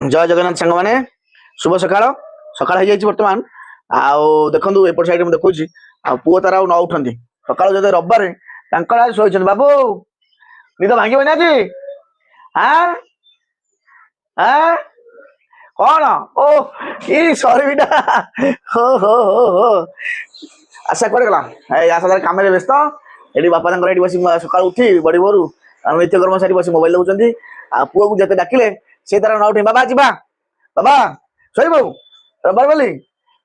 जय जगन्नाथ सांग मैंने शुभ सकाळ सकाळ हो जाइए बर्तमान आउ देखु एपट साइड में देखुची आ पुओ तार न उठती सकाल जो रविवार शोच बाबू निद भांग आज हाँ हाँ कौन ओ ई सरीटा हो हो हो हो आशा कड़े गला आशा कम व्यस्त ये बापा ये बस सका उठी बड़ी भोर नित्यकर्म सारी बस मोबाइल देखुं आ पुओ को जिते डाकिले से तार न उठे बाबा जीवा बाबा शोब रविवार बोली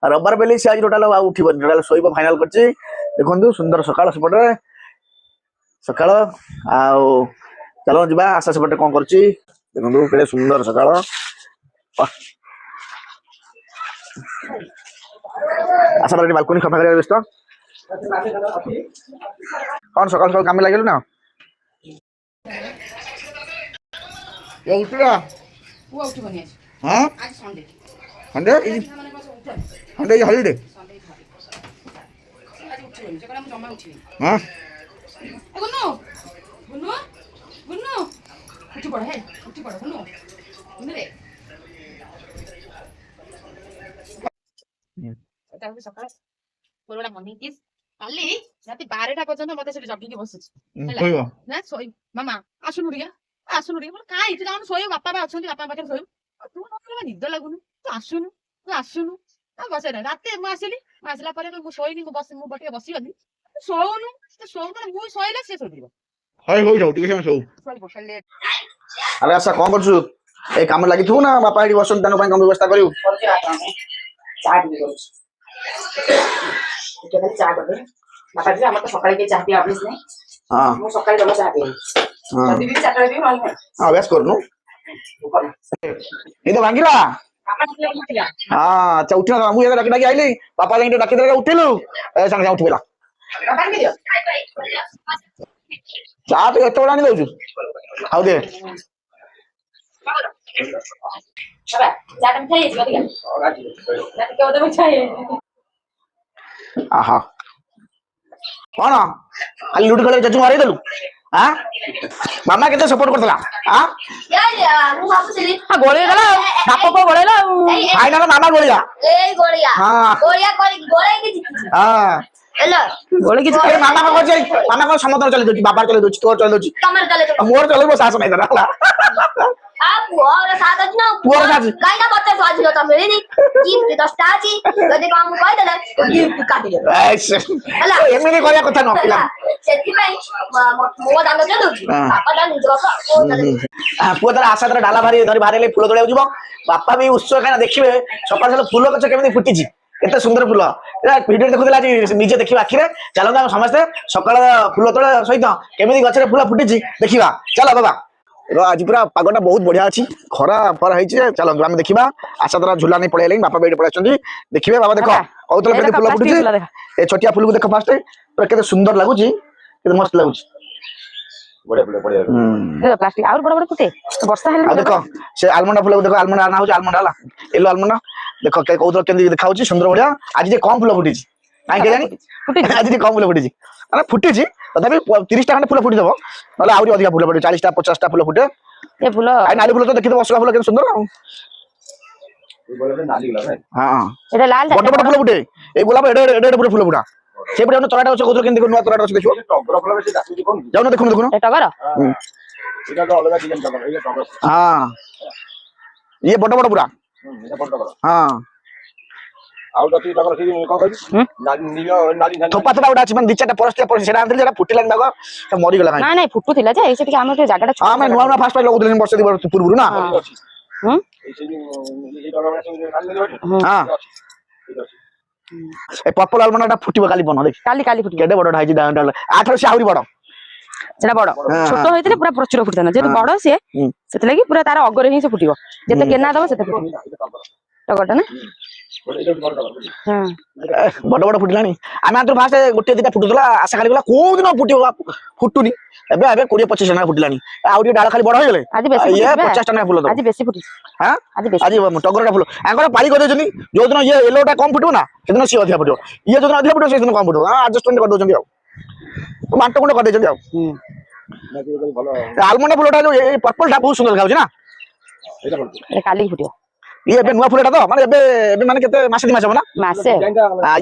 रविवार बोली सी आज टोटाल उठबन टोटाल शोब फाइनाल कर देखु सुंदर सकाल सेपटे सकाल चलो जी आशा सेपटे कौन कर देखो के सुंदर सकाल आशा बालकनी सफा कर व्यस्त कौन सकाल सकाल कम लगे ना हाँ संडे संडे हॉलीडे हाँ सकाळ पुरोडा मॉर्निंग किस काली राती 12टा पर्यंत मते सेठी जगिकी बसुछ ना सोई मामा आसुनु रिया बोल काई तू जाउन सोयो बापा बा अछंती बापा पाखे सोयो तू नकले निद लागुनु तू आसुनु आ बसे ना राती म आसला परे मु सोईनी मु बस मु बटे बसी गली सोउनु तो सोउ ना मु सोइला से सोदिबो हाय होई जाऊ टिके समय सोउ सोई बसले अरे आशा कौन करछु ए काम लागि थु ना बापा एडी बसन तन काम व्यवस्था करिउ चा दी करू केवल चा कर बापा जी हम तो सकाळ के चा पी ऑफिस नहीं हां मु सकाळ दबा चा पी जदी भी चाटा भी माल हां अभ्यास करनु ये तो भांगिला हाँ अच्छा उठना मु डाकी डाकी आइली पापा जाई डाकी देला उठिलु ए संग संग उठिला चा तो एतो बड़ा नहीं दउछु आउ दे बाबा चाटम चाहिए जी बढ़िया ना के ओदे में चाहिए आहा कौन खाली लुट खेल चचु मारी देलु हां मामा केते सपोर्ट करतला हां यार मु भाबुसली हां गोळे गला बाप को गोळेला फाइनल मामा गोलिया ए गोलिया हां गोलिया गोळे के जीती हां हेलो गोळे की अरे मामा को मामा को समतल चले दोची बाबा चले दोची तोर चले दोची कमर चले मोर चले बस आस नहीं दला आप और साथ न पुअर साथी गाइना बच्चा साथी होता मेरे नहीं गिफ्ट 10 टाची जदी काम कहि देला गिफ्ट काटी दे ऐसे हला एमिनी करिया कथा न पिला सेति पई मो दांग दे दोची पापा दांग दे बापा ओ चले पुआ तार आशा तार डाला भारी धरी भारी ले फूल तोड़े जीव बापा भी उत्सव काना देखिबे सकाळ सकाळ फूल गछ केमिति फुटिची केते सुंदर फूल वीडियो देखुला आज निजे देखिबा आखिरे चलो हम समस्त सकाळ फूल तोड़े सहित केमिति गछरे फूल फुटिची देखिबा चलो बाबा आज पूरा पागटा बहुत बढ़िया अच्छी खरा फरा है चलो आम देखा आशा तरह झूला नहीं पड़े बापा बेट पड़े देखिए बाबा देख कहते फूल फुटी ए छोटिया फूल को देख फास्ट के सुंदर लगुच मस्त लगुच प्लास्टिक और बड़ बड़ फुटे वर्षा है देख से आलमंडा फूल देख आलमंडा आना हो आलमंडा है येलो आलमंडा देख कौन केमती देखा सुंदर बढ़िया आज कम फूल फुटी कहीं जानी आज कम फूल फुटी माने फुटी तथापि 30टा खंडे फूल फुटी दबो नले आउरी अधिक फूल फुटे 40टा 50टा फूल फुटे ए फूल आई नाली फूल तो देखि दबो असला फूल के सुंदर हां एटा लाल बड़ बड़ फूल फुटे ए गोलाप एडे एडे फूल फूल फुटा से पटे तराटा ଅଛି कोथर केन देखो नुवा तराटा ଅଛି देखो टगर फूल बेसी डाकुची कोन जाउन देखो देखो ए टगर एटा तो अलग डिजाइन टगर ये टगर हां ये बड़ बड़ पूरा ये बड़ टगर हां आउ तो टगर से कोन कहबी नाली थोपा थोपा उडा अछि मन दिचाटा परस्ते परस्ते सेडा आंतले जेटा फुटिलान बाग त मरि गेला ना नहीं फुटु थिला जे एसे टिके हम तो जागाटा हां मैं नुवा फास्ट पाइलो उदले वर्ष दी पूर्व ना हम हां ए पर्पल आलमंडा फुटिबो काली बन देख काली काली फुटी केडे बड़ हाइजी डाल 8 से आउरी बड़ सेटा बड़ छोटो होइतले पूरा प्रचुर फुटना जे बड़ से सेते लागि पूरा तार अगर ही से फुटिबो जेते केना दबो सेते फुटिबो टगटा ना हां बड़ बड़ फुटिलानी आमे आतर फास्ट गोटे दिटा फुटुतला आशा खाली गला को दिन फुटिबो फुटुनी एबे एबे 20 25 टका फुटिलानी आउरी डाल खाली बड़ हो गेले आज बेसी ये 50 टका फुल आज बेसी फुटी हां आज बेसी आज टगरटा फुल आंकर पाली कर देजनी जो दिन ये येलोटा कम फुटिबो ना सेदिन सी अधिक फुटिबो ये जो दिन अधिक फुटिबो सेदिन कम फुटिबो एडजस्टमेंट कर दोजनी आ मांटो कोन कर देजनी आ आलमंड फुलटा जो ये पर्पल टा बहुत सुंदर खाउछ ना କାଲି ଫୁଟିବ ଇଏ ଏବେ ନୂଆ ଫୁଲଟା ତ ମାନେ ଏବେ ଏବେ ମାନେ କେତେ ମାସେ 2 ମାସ ହବ ନା ମାସେ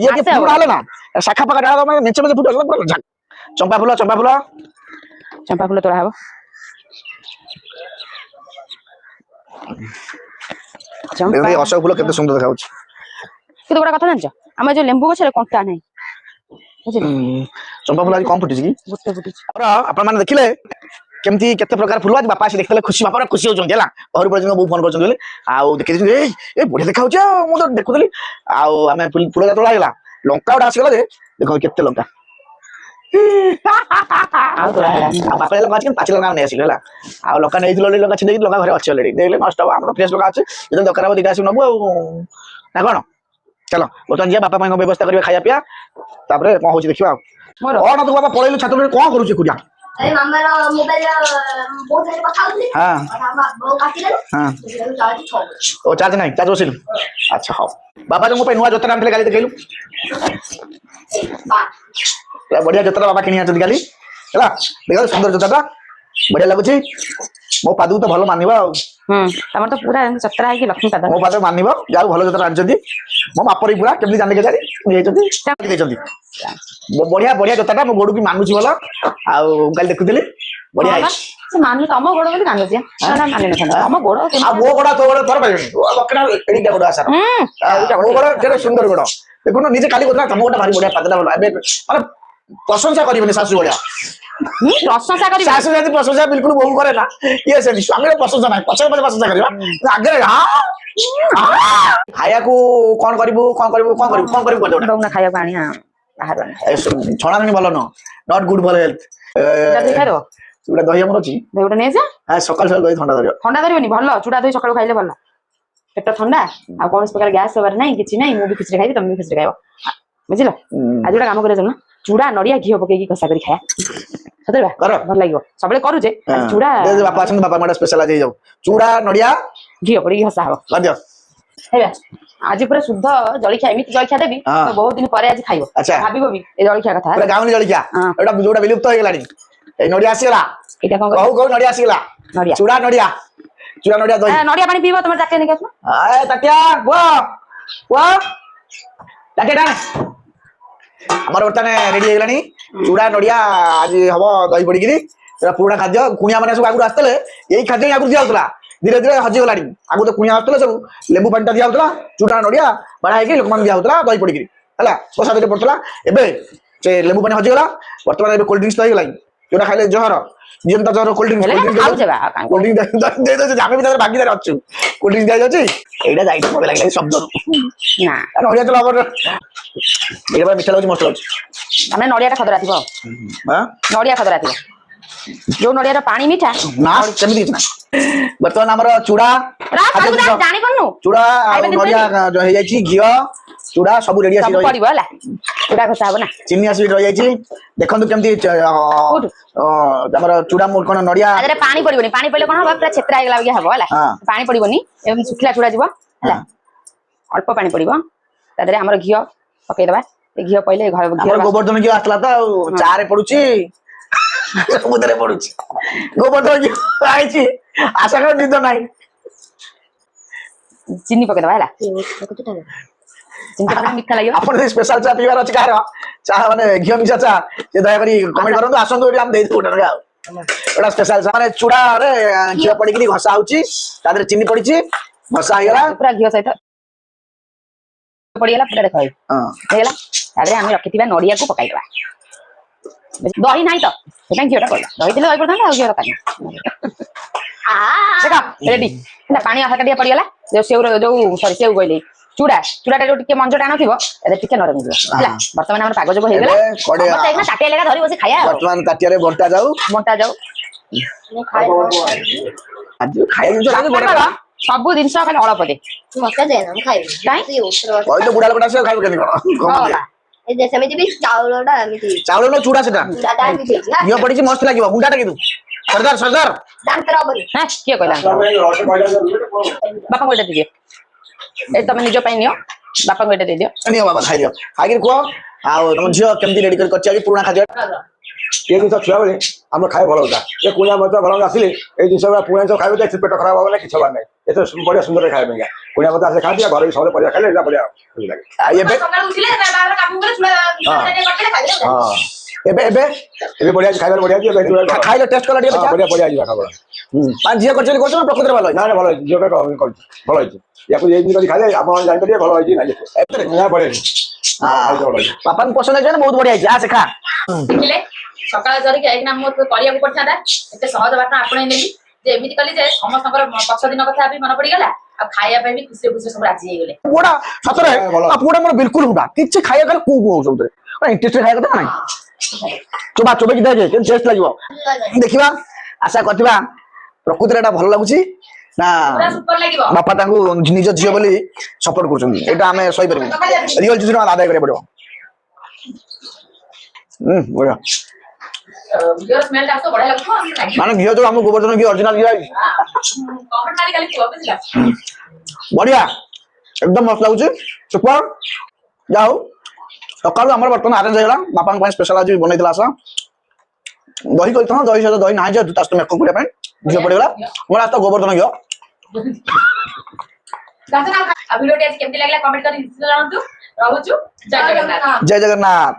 ଇଏ ଟିକେ ପୁରୁଣା ହେଲେ ନା ଶାଖା ପାଖା ଡାଳ ମାନେ ମେଞ୍ଚେ ମେଞ୍ଚେ ଫୁଟ ପୁରା ଚମ୍ପା ଫୁଲ ଚମ୍ପା ଫୁଲ ତୋଳା ହବ ଅଶୋକ ଫୁଲ କେତେ ସୁନ୍ଦର ଦେଖାଯାଉଛି କିନ୍ତୁ ଗୋଟେ କଥା ଜାଣିଛ ଆମ ଯୋଉ ଲେମ୍ବୁ ଗଛରେ କଣ୍ଟା ନାହିଁ ବୁଝିଲ ଚମ୍ପା ଫୁଲ ଆଜି କମ ଫୁଟିଛି କି ଗୋଟେ ଫୁଟିଛି ଆପଣ ମାନେ ଦେଖିଲେ କେମିତି କେତେ ପ୍ରକାର ଫୁଲ ଆଜି ବାପା ଆସି ଦେଖିଥିଲେ ଖୁସି ବାପା ଖୁସି ହଉଛନ୍ତି ହେଲା ଘରୁ ପର୍ଯ୍ୟନ୍ତ ବୋଉ ଫୋନ କରୁଛନ୍ତି ବୋଲି ଆଉ ଦେଖିଛନ୍ତି ଏ ବଢିଆ ଦେଖାଯାଉଛି ଆଉ ମୁଁ ତ ଦେଖୁଥିଲି ଆଉ ଆମେ ଫୁଲ ତୋଳା ହେଇଗଲା ଲଙ୍କା ଗୋଟେ ଆସିଗଲା ଯେ ଦେଖ କେତେ ଲଙ୍କା ବାପା ଲଙ୍କା ଅଛି ପାଚିଲା ଲଙ୍କା ନେଇ ଆସିଲୁ ହେଲା ଆଉ ଲଙ୍କା ନେଇଥିଲୁ ଲଙ୍କା ଛିଣ୍ଡେଇକି ଲଙ୍କା ଘରେ ଅଛି ଅଲରେଡି ଦେଇଲେ ନଷ୍ଟ ହବ ଆମର ଫ୍ରେଶ ଲଙ୍କା ଅଛି ଯେତେବେଳେ ଦରକାର ହବ 2ଟା ଆସିବୁ ନବୁ ଆଉ ନା କଣ ଚାଲ ବର୍ତ୍ତମାନ ଯିବା ବାପା ମାଙ୍କ ବ୍ୟବସ୍ଥା କରିବା ଖାଇବା ପିଇବା ତାପରେ କଣ ହଉଛି ଦେଖିବା ଆଉ କଣ ତୁ ବାପା ପଳେଇଲୁ ଛାତ ଉପରେ କଣ କରୁଛୁ ଏକୁଟିଆ ମାମାର ମୋବାଇଲ ବହୁତ ସାରା କଥା ହଉଥିଲି ବୋଉ କାଟିଦେଲେ ଓ ଚାର୍ଜ ନାହିଁ ଚାର୍ଜ ବସିଲୁ ଆଚ୍ଛା ହଉ ବାପା ଯୋଉ ମୋ ପାଇଁ ନୂଆ ଜୋତା ଆଣିଥିଲେ କାଲି ଦେଖେଇଲୁ ବଢିଆ ଜୋତା ବାପା କିଣି ଆଣିଛନ୍ତି କାଲି ହେଲା ଦେଖ ସୁନ୍ଦର ଜୋତାଟା ବଢିଆ ଲାଗୁଛି ମୋ ପାଦକୁ ତ ଭଲ ମାନିବ ଆଉ ତମର ତ ପୁରା ଚତରା ହେଇକି ଲକ୍ଷ୍ମୀ ପାଦ ମୋ ପାଦ ମାନିବ ଯାହା ଭଲ ଜୋତା ଆଣିଛନ୍ତି ମୋ ମାପରି ପୁରା କେମିତି ଜାଣିଲେ କେଜାଣି ଦେଇଛନ୍ତି ବଢିଆ ବଢିଆ ଜୋତାଟା ମୋ ଗୋଡକୁ ମାନୁଛି ଭଲ ଆଉ କାଲି ଦେଖୁଥିଲି ବଢିଆ ହେଇଛି ମାନୁ ତମ ଗୋଡ ବୋଲି ମାନୁଛି ତମ ଗୋଡ ଆଉ ମୋ ଗୋଡ ତୋ ଗୋଡ ତୋର ପାଇବନି ଏଡ଼ିଟା ଗୋଡ ଆସାର ମୋ ଗୋଡ କେତେ ସୁନ୍ଦର ଗୋଡ ଦେଖୁନ ନିଜେ କାଲି କଥା ତମ ଗୋଟା ଭାରି ବଢିଆ ପାଦଟା ଭଲ ଏବେ ମାନେ ପ୍ରଶଂସା କରିବନି ଶାଶୁ ଭଳିଆ ପ୍ରଶଂସା କରିବି ଶାଶୁ ଯଦି ପ୍ରଶଂସା ବିଲକୁଲ ବୋହୁ କରେ ନା ଇଏ ସେମିତି ସ୍ୱାମୀର ପ୍ରଶଂସା ନାହିଁ ପଛରେ ପଛରେ ପ୍ରଶଂସା କରିବା ଆଗରେ ଖାଇବାକୁ କଣ କରିବୁ ଖାଇବାକୁ ଆଣି ଛଣା ଭଲ ନୁହଁ ନଟ୍ ଗୁଡ୍ ଫର ହେଲ୍ଥ ଚୁଡା ଦହି ଆମର ଅଛି ଦହିଟା ନେଇଯା ସକାଳୁ ସକାଳୁ ଦହି ଥଣ୍ଡା ଧରିବ ଥଣ୍ଡା ଧରିବନି ଭଲ ଚୁଡା ଦହି ସକାଳୁ ଖାଇଲେ ଭଲ ପେଟ ଥଣ୍ଡା ଆଉ କୌଣସି ପ୍ରକାର ଗ୍ୟାସ୍ ହବାର ନାହିଁ କିଛି ନାହିଁ ମୁଁ ବି ଖୁସିରେ ଖାଇବି ତମେ ବି ଖୁସିରେ ଖାଇବ ବୁଝିଲ ଆଜି ଗୋଟେ କାମ କରିବା ଚାଲୁନ ଚୁଡା ନଡିଆ ଘିଅ ପକେଇକି କଷା କରି ଖାଇବା ସତରେ ଭଲ ଲାଗିବ ସବୁବେଳେ କରୁଛେ ଚୁଡା ବାପା ଅଛନ୍ତି ବାପା ଗୋଟେ ସ୍ପେଶାଲ ଆଜି ହେଇଯାଉ ଚୁଡା ନଡିଆ ଘିଅ ପଡିକି ଘଷା ହବ ଆଜି ପୁରା ଶୁଦ୍ଧ ଜଳଖିଆ ଏମିତି ଜଳଖିଆ ଦେବି ବହୁତ ଦିନ ପରେ ଆଜି ଖାଇବ ଭାବିବ ବି ଏ ଜଳଖିଆ କଥା ଗାଉଁଲି ଜଳଖିଆ ଯୋଉଟା ବିଲୁପ୍ତ ହେଇଗଲାଣି ଏଇ ନଡିଆ ଆସିଗଲା ଏଇଟା କଣ କହୁ ନଡିଆ ଆସିଗଲା ଚୁଡା ନଡିଆ ଦହି ନଡିଆ ପାଣି ପିଇବ ତମର ତାଟିଆ ନେଇକି ଆସୁନ ତାଟିଆ ତାଟିଆ ଆମର ବର୍ତ୍ତମାନ ରେଡି ହେଇଗଲାଣି ଚୁଡା ନଡିଆ ଆଜି ହବ ଦହି ପଡିକିରି ପୁରୁଣା ଖାଦ୍ୟ କୁଣିଆ ମାନେ ସବୁ ଆଗରୁ ଆସିଥିଲେ ଏଇ ଖାଦ୍ୟ ହିଁ ଆଗରୁ ଦିଆହଉଥିଲା ଧୀରେ ଧୀରେ ହଜିଗଲାଣି ଆଗରୁ ତ କୁଣିଆ ଆସୁଥିଲେ ସବୁ ଲେମ୍ବୁ ପାଣିଟା ଦିଆହଉଥିଲା ଚୁଡା ନଡିଆ ବାଢା ହେଇକି ଲୋକମାନଙ୍କୁ ଦିଆହଉଥିଲା ଦହି ପଡିକିରି ହେଲା ପ୍ରସାଦରେ ପଡୁଥିଲା ଏବେ ସେ ଲେମ୍ବୁ ପାଣି ହଜିଗଲା ବର୍ତ୍ତମାନ ଏବେ କୋଲ୍ଡ ଡ୍ରିଙ୍କସ ହେଇଗଲାଣି ଯୋଉଟା ଖାଇଲେ ଜହର ଜିଅନ୍ତା ଜହର କୋଲ୍ଡ ଡ୍ରିଙ୍କସ ଆମେ ବି ତାର ଭାଗିଦାର ଅଛୁ କୋଲ୍ଡ ଡ୍ରିଙ୍କସ ଦିଆଯାଉଛି ଏଇଟା ଯାଇକି ମତେ ଲାଗିଲା ଶବ୍ଦ ନଡିଆ ତେଲ ଆମର ଏଇଟା ମିଠା ଲାଗୁଛି ମସ୍ତ ଲାଗୁଛି ଆମେ ନଡିଆଟା ଖଦରା ଥିବ ନଡିଆ ଖଦରା ଥିବ ଯୋଉ ନଡିଆର ପାଣି ମିଠା ନା ସେମିତି କିଛି ନା ବର୍ତ୍ତମାନ ଆମର ଚୁଡା ଜାଣିପାରୁନୁ ଚୁଡା ଆଉ ନଡିଆ ହେଇଯାଇଛି ଘିଅ ଚୁଡା ସବୁ ରେଡି ଆସି ପଡିବ ହେଲା ଚୁଡା ଘଷା ହବ ନା ଚିନି ଆସିକି ରହିଯାଇଛି ଦେଖନ୍ତୁ କେମିତି ଆମର ଚୁଡା କଣ ନଡିଆ ପାଣି ପଡିବନି ପାଣି ପଡିଲେ କଣ ହବ ପୁରା ଛେତ୍ରା ହେଇଗଲା ବାଗିଆ ହବ ହେଲା ପାଣି ପଡିବନି ଏମିତି ଶୁଖିଲା ଚୁଡା ଯିବ ହେଲା ଅଳ୍ପ ପାଣି ପଡିବ ତା ଦେହରେ ଆମର ଘିଅ ପକେଇଦବା ଘିଅ ପଇଲେ ଗୋବର୍ଦ୍ଧନ ଘିଅ ଆସିଲା ତ ଆଉ ଚା ରେ ପଡୁଛି ସବୁଥିରେ ପଡୁଛି ଗୋବର୍ଦ୍ଧନ ଘିଅ ଆଇଛି ଆଶା କର ନିଦ ନାହିଁ ଚିନି ପକେଇଦବା ହେଲା ମିଠା ଲାଗିବ ଆପଣ ସ୍ପେଶାଲ ଚା ପିଇବାର ଅଛି କାହାର ଚା ମାନେ ଘିଅ ମିଶା ଚା ସେ ଦୟାକରି କମେଣ୍ଟ କରନ୍ତୁ ଆସନ୍ତୁ ଏଠି ଆମେ ଦେଇଦେବୁ ଗୋଟେ ଆଉ ଏଟା ସ୍ପେଶାଲ ଚା ମାନେ ଚୁଡାରେ ଘିଅ ପଡିକିରି ଘଷା ହଉଛି ତା ଦେହରେ ଚିନି ପଡିଛି ଘଷା ହେଇଗଲା ପୁରା ଘିଅ ସହିତ ପଡିଗଲା ପୁରା ଦେଖ ହେଇଗଲା ତାପରେ ଆମେ ରଖିଥିବା ନଡିଆକୁ ପକାଇଦବା ଦହି ନାହିଁ ତ ସେଥିପାଇଁ ଘିଅଟା ପଡିଲା ଦହି ଥିଲେ ଦହି ପଡିଥାନ୍ତା ଆଉ ଘିଅ ଦରକାର ଦେଖ ରେଡି ପାଣି ହାତ ଟିକେ ପଡିଗଲା ଯୋଉ ସେଉ କହିଲେ ଚୁଡାଟା ଯୋଉ ଟିକେ ମଞ୍ଜ ଟାଣ ଥିବ ଟିକେ ନରମ ହେଇଯିବ ହେଲା ବର୍ତ୍ତମାନ ଆମର ପାଗ ଯୋଗ ହେଇଗଲା ତାଟିଆ ଲେଖା ଧରି ବସି ଖାଇବା ବର୍ତ୍ତମାନ ତାଟିଆରେ ବଣ୍ଟା ଯାଉ ସବୁ ଜିନିଷ ଖାଲି ଅଳ୍ପ ଦେ ମତେ ଦେନା ମୁଁ ଖାଇବି ବୁଢା ଲୋକଟା ଆସିବ ଖାଇବ କେମିତି କଣ ସେମିତି ବି ଚାଉଳଟା ଏମିତି ଚାଉଳ ନ ଚୁଡା ସେଟା ଘିଅ ପଡିଛି ମସ୍ତ ଲାଗିବ ଗୁଣ୍ଡାଟା କିନ୍ତୁ ସରଦାର କିଏ କହିଲା ବାପା କହିଲା ଦିଦି ଏ ତମେ ନିଜ ପାଇଁ ନିଅ ବାପାଙ୍କୁ ଏଇଟା ଦେଇଦିଅ ନିଅ ବାବା ଖାଇଦିଅ ଖାଇକି କୁହ ଆଉ ତମ ଝିଅ କେମିତି ରେଡି କରିଛି ଆଜି ପୁରୁଣା ଖାଦ୍ୟ ଛୁଆ ବେଳେ ଆମର ଖାଇବା ଭଲ ହଉଥିଲା ଏ କୁଣିଆ ମଧ୍ୟ ଭଲ ଆସିଲେ ଏଇ ଜିନିଷ ପୁଣି ସବୁ ଖାଇବେ ଯେ ପେଟ ଖରାପ ହବ ନା କିଛି ହବାର ନାହିଁ ଏତେ ବଢିଆ ସୁନ୍ଦର ଖାଇବା ପାଇଁକା କୁଣିଆ ମଧ୍ୟ ଆସେ ଖାଆନ୍ତି ଘରେ ବି ସବୁବେଳେ ପରିବା ଖାଇଲେ ଏଇଟା ବଢିଆ ଖୁସି ଲାଗେ। ଆଉ ଏବେ ସକାଳୁ ଉଠିଲେ ବାହାର କାମ କଲେ ଛୁଆ ଖାଇଲେ ହଁ ଏବେ ଏବେ ଏବେ ବଢିଆ ଅଛି ଖାଇବାରେ ବଢିଆ ଅଛି ଏବେ ଖାଇଲେ ଟେଷ୍ଟ କଲା ଟିକେ ଦେଖିଆ। ବଢିଆ ବଢିଆ ଯିବା ଖାଇବା ମାନେ ଝିଅ କରିଛନ୍ତି କହୁଛ ନା ପ୍ରକୃତରେ ଭଲ ନା ଭଲ ହେଇଛି ଝିଅଟା କରୁଛି ଭଲ ହେଇଛି ୟାକୁ ଏମିତି କରି ଖାଇଲେ ଆପଣ ଜାଣିପାରିବେ ଭଲ ହେଇଛି ନାଇଁ ବଢିଆ ହେଇଛି ବାପାଙ୍କୁ ପସନ୍ଦ ହେଇଛି ନା ବହୁତ ବଢିଆ ହେଇଛି ଆସେ ଖା। ଦେଖିଲେ ସକାଳ ଜରିକି ଏଇନା ମୁଁ କରିବାକୁ ପଡିଥାନ୍ତା ଏତେ ସହଜ ବାଟ ଆପଣେଇ ନେଲି ଯେ ଏମିତି କଲି ଯେ ସମସ୍ତଙ୍କର ପଛ ଦିନ କଥା ବି ମନେ ପଡିଗଲା ଆଉ ଖାଇବା ପାଇଁ ବି ଖୁସି ଖୁସି ସବୁ ରାଜି ହେଇଗଲେ। ପୁଅଟା ସତରେ ପୁଅଟା ମୋର ବିଲକୁଲ ହୁଟା କିଛି ଖାଇବା ଖାଲି କୁଁ କୁଁ ସବୁଥିରେ ଇଣ୍ଟରେଷ୍ଟ ଖାଇବା କଥା ନାଇଁ ଚୋବା ଚୋବେଇକି ଦେଖେ କେମିତି ଟେଷ୍ଟ ଲାଗିବ ଦେଖିବା ଆଶା କରିଥିବା ପ୍ରକୃତିରେ ଏଟା ଭଲ ଲାଗୁଛି ନା ପୁରା ସୁପର ଲାଗିବ। ବାପା ତାଙ୍କୁ ନିଜ ଝିଅ ବୋଲି ସପୋର୍ଟ କରୁଛନ୍ତି ଏଇଟା ଆମେ ସହିପାରିବୁ ରିଅଲ ଜିନିଷ ଆଦାୟ କରିବାକୁ ପଡିବ। ବଢିଆ ଘିଅର ସ୍ମେଲ ଟା ତ ବଢିଆ ଲାଗୁଥିବ ମାନେ ଘିଅ ଯୋଉ ଆମ ଗୋବର୍ଦ୍ଧନ ଘିଅ ଅରିଜିନାଲ ଘିଅ ହେଇଛି କମେଣ୍ଟ ମାରି କାଲି କୁହ ବୁଝିଲା। ବଢିଆ ଏକଦମ ମସ୍ତ ଲାଗୁଛି ସୁପର ଯା ହଉ ସକାଳୁ ଆମର ବର୍ତ୍ତମାନ ଆରେଞ୍ଜ ହେଇଗଲା ବାପାଙ୍କ ପାଇଁ ସ୍ପେଶାଲ ଆଜି ବନେଇଥିଲା ଆଶା ଦହି କରିଥାଉ ଦହି ସହିତ ଦହି ନାହିଁ ଯେହେତୁ ତା ସହିତ ମେକଅପ୍ କରିବା ପାଇଁ ଘିଅ ପଡିଗଲା ମୋର ଆସ ଗୋବର୍ଦ୍ଧନ ଘିଅ। ଭିଡ଼ିଓଟି ଆଜି କେମିତି ଲାଗିଲା କମେଣ୍ଟ କରି ଜଣାନ୍ତୁ। ରହୁଛୁ ଜୟ ଜଗନ୍ନାଥ। ଜୟ ଜଗନ୍ନାଥ।